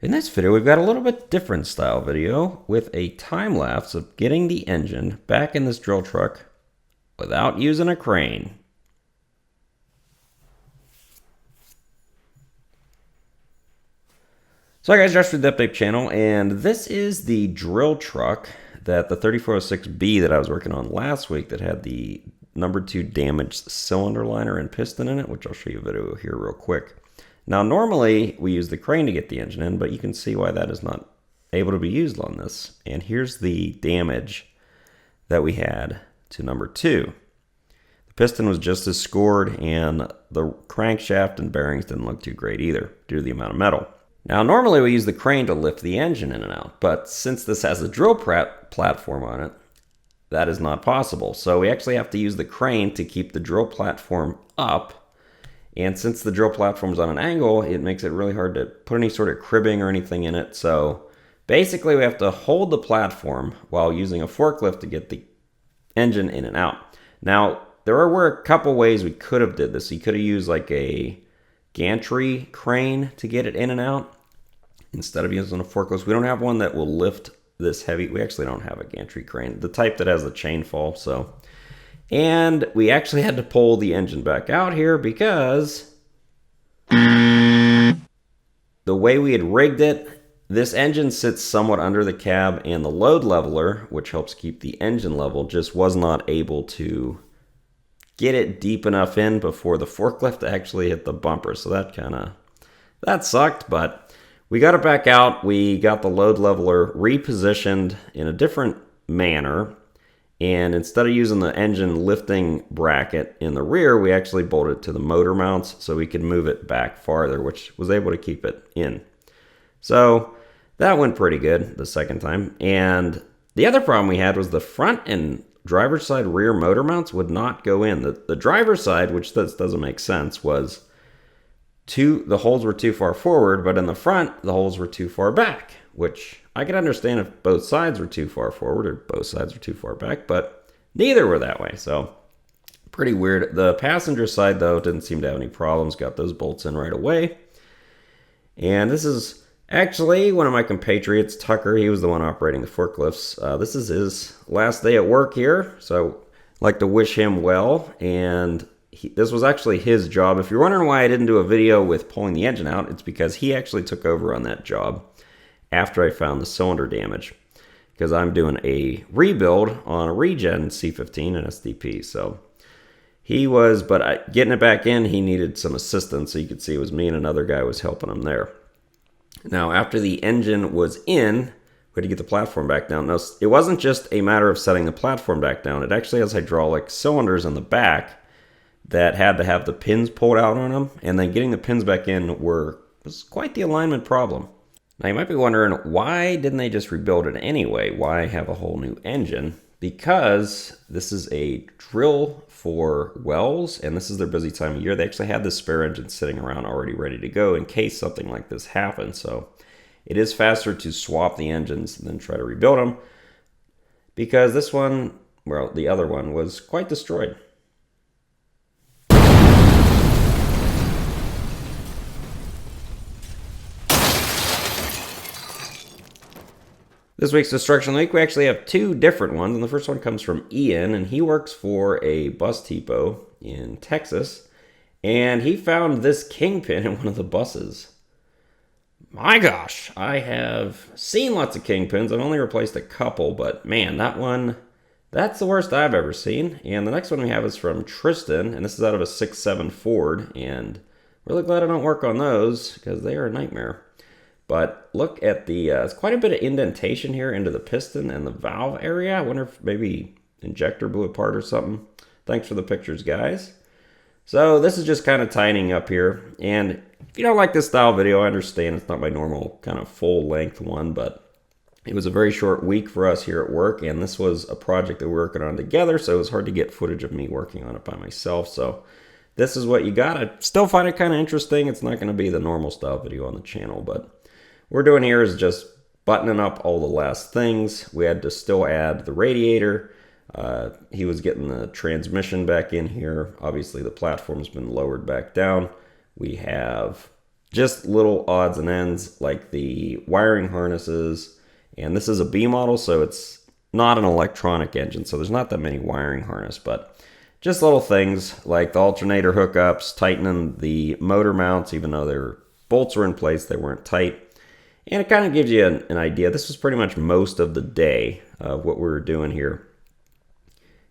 In this video, we've got a little bit different style video with a time lapse of getting the engine back in this drill truck without using a crane. So hi guys, Josh with the Update channel, and this is the drill truck that the 3406B that I was working on last week that had the number 2 damaged cylinder liner and piston in it, which I'll show you a video here real quick. Now normally we use the crane to get the engine in, but you can see why that is not able to be used on this. And here's the damage that we had to number 2. The piston was just as scored, and the crankshaft and bearings didn't look too great either due to the amount of metal. Now normally we use the crane to lift the engine in and out, but since this has a drill platform on it, that is not possible. So we actually have to use the crane to keep the drill platform up. And since the drill platform is on an angle, it makes it really hard to put any sort of cribbing or anything in it. So basically we have to hold the platform while using a forklift to get the engine in and out. Now there were a couple ways we could have did this. You could have used like a gantry crane to get it in and out instead of using a forklift. We don't have one that will lift this heavy. We actually don't have a gantry crane, the type that has the chain fall. So, and we actually had to pull the engine back out here because the way we had rigged it, this engine sits somewhat under the cab, and the load leveler, which helps keep the engine level, just was not able to get it deep enough in before the forklift actually hit the bumper. So that sucked, but we got it back out. We got the load leveler repositioned in a different manner, and instead of using the engine lifting bracket in the rear, we actually bolted it to the motor mounts so we could move it back farther, which was able to keep it in. So that went pretty good the second time. And the other problem we had was the front and driver's side rear motor mounts would not go in. The driver's side, which doesn't make sense, was the holes were too far forward, but in the front, the holes were too far back, which I could understand if both sides were too far forward or both sides were too far back, but neither were that way. So pretty weird. The passenger side, though, didn't seem to have any problems. Got those bolts in right away. And this is actually one of my compatriots, Tucker. He was the one operating the forklifts. This is his last day at work here, so I'd like to wish him well. And this was actually his job. If you're wondering why I didn't do a video with pulling the engine out, it's because he actually took over on that job after I found the cylinder damage, because I'm doing a rebuild on a Regen C15 and SDP. So he was, but getting it back in, he needed some assistance. So you could see it was me and another guy was helping him there. Now, after the engine was in, we had to get the platform back down. Now, it wasn't just a matter of setting the platform back down. It actually has hydraulic cylinders in the back that had to have the pins pulled out on them, and then getting the pins back in was quite the alignment problem. Now, you might be wondering, why didn't they just rebuild it anyway? Why have a whole new engine? Because this is a drill for Wells, and this is their busy time of year. They actually had this spare engine sitting around already ready to go in case something like this happened. So it is faster to swap the engines than try to rebuild them, because this one, well, the other one was quite destroyed. This week's Destruction Week, we actually have 2 different ones, and the first one comes from Ian, and he works for a bus depot in Texas, and he found this kingpin in one of the buses. My gosh, I have seen lots of kingpins. I've only replaced a couple, but man, that's the worst I've ever seen. And the next one we have is from Tristan, and this is out of a 6.7 Ford, and really glad I don't work on those because they are a nightmare. But look at it's quite a bit of indentation here into the piston and the valve area. I wonder if maybe injector blew apart or something. Thanks for the pictures, guys. So this is just kind of tidying up here. And if you don't like this style video, I understand it's not my normal kind of full length one, but it was a very short week for us here at work, and this was a project that we were working on together, so it was hard to get footage of me working on it by myself. So this is what you got. I still find it kind of interesting. It's not going to be the normal style video on the channel, but what we're doing here is just buttoning up all the last things. We had to still add the radiator. He was getting the transmission back in here. Obviously the platform's been lowered back down. We have just little odds and ends like the wiring harnesses. And this is a B model, so it's not an electronic engine, so there's not that many wiring harness, but just little things like the alternator hookups, tightening the motor mounts, even though their bolts were in place, they weren't tight. And it kind of gives you an idea. This was pretty much most of the day of what we were doing here.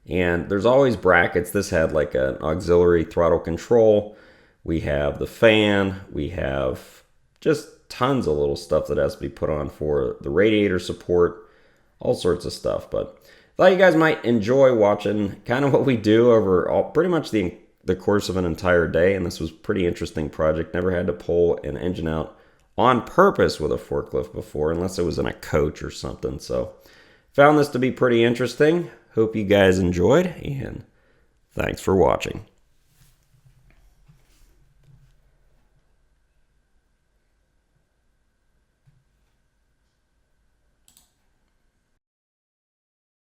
And there's always brackets. This had like an auxiliary throttle control. We have the fan. We have just tons of little stuff that has to be put on for the radiator support, all sorts of stuff. But I thought you guys might enjoy watching kind of what we do over pretty much the course of an entire day. And this was a pretty interesting project. Never had to pull an engine out on purpose with a forklift before, unless it was in a coach or something. So found this to be pretty interesting. Hope you guys enjoyed, and thanks for watching.